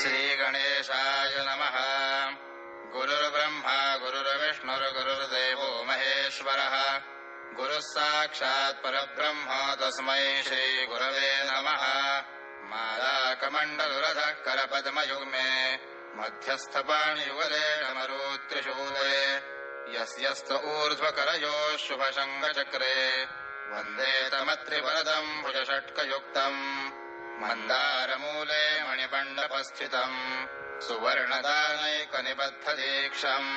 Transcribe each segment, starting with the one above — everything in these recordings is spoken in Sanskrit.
श्रीगणेशाय नमः। गुरुर्ब्रह्मा गुरुर्विष्णुर्गुरुर्देवो महेश्वरः। गुरुः साक्षात् परब्रह्म तस्मै श्रीगुरवे नमः। मालाकमण्डलुरधः करपद्मयुग्मे मध्यस्थपाणियुगले डमरुत्रिशूले यस्यस्त ऊर्ध्वकरयोः शुभशङ्खचक्रे वन्दे तमत्रिवरदम् भुजषट्कयुक्तम् मन्दारमूले मणिमण्डपस्थितम् सुवर्णदानैकनिबद्धदीक्षम्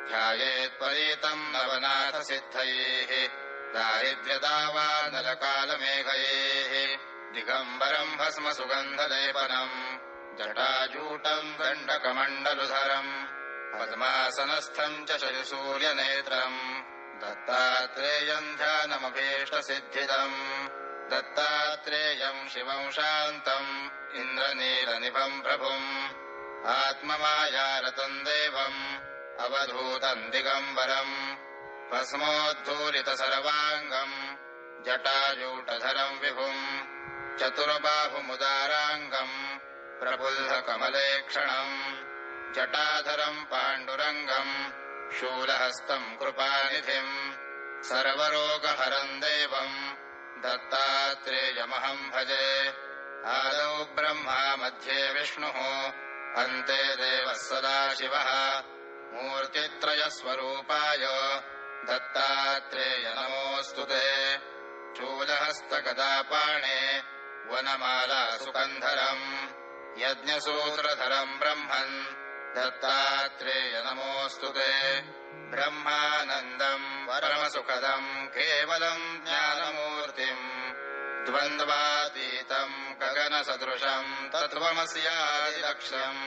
ध्यायेत्परीतम् नवनाथसिद्धैः दारिद्र्यदावानलकालमेघैः दिगम्बरम् भस्म सुगन्धलेपनम् जटाजूटम् दण्डकमण्डलुधरम् पद्मासनस्थम् च शशिसूर्यनेत्रम् दत्तात्रेयम् ध्यानमभीष्टसिद्धिदम् दत्तात्रेयम् शिवम् शान्तम् इन्द्रनीलनिभम् प्रभुम् आत्ममायारतम् देवम् अवधूतम् दिगम्बरम् भस्मोद्धूलितसर्वाङ्गम् जटाजूटधरम् विभुम् चतुर्बाहुमुदाराङ्गम् प्रफुल्लकमलेक्षणम् जटाधरम् पाण्डुरङ्गम् शूलहस्तम् कृपानिधिम् सर्वरोगहरम् देवम् दत्तात्रेयमहम् भजे। आदौ ब्रह्मा मध्ये विष्णुः अन्ते देवः सदाशिवः मूर्तित्रयस्वरूपाय दत्तात्रेय नमोऽस्तु ते। शूलहस्तगदापाणे वनमाला सुकन्धरम् यज्ञसूत्रधरम् ब्रह्मन् दत्तात्रेय नमोऽस्तु ते। ब्रह्मानन्दम् परमसुखदम् केवलम् ज्ञानमूर्तिम् द्वन्द्वातीतम् गगनसदृशम् तत्त्वमस्यादिलक्ष्यम्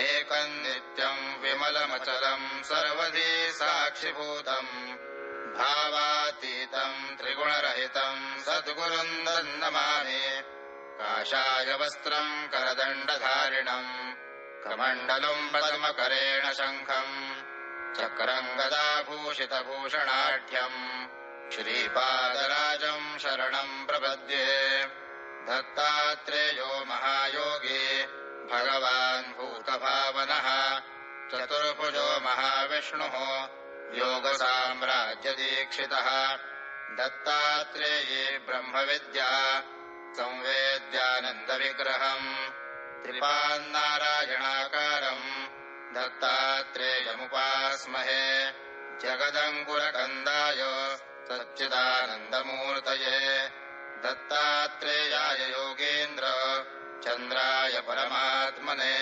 एकम् नित्यम् विमलमचलम् सर्वधी साक्षिभूतम् भावातीतम् त्रिगुणरहितम् सद्गुरुम् नमामि। काषायवस्त्रम् करदण्डधारिणम् कमण्डलम् पद्मकरेण शङ्खम् चक्रम् गदाभूषितभूषणाढ्यम् श्रीपादराजम् शरणम् प्रपद्ये। दत्तात्रेयो महायोगी भगवान् भूतभावनः चतुर्भुजो महाविष्णुः योगसाम्राज्यदीक्षितः दत्तात्रेये ब्रह्मविद्या संवेद्यानन्दविग्रहम् त्रिपान्नारायणाकारम् दत्तात्रेयमुपास्महे। जगदङ्कुरकन्दाय सच्चिदानन्दमूर्तये दत्तात्रेयाय योगेन्द्र चन्द्राय परमात्मने।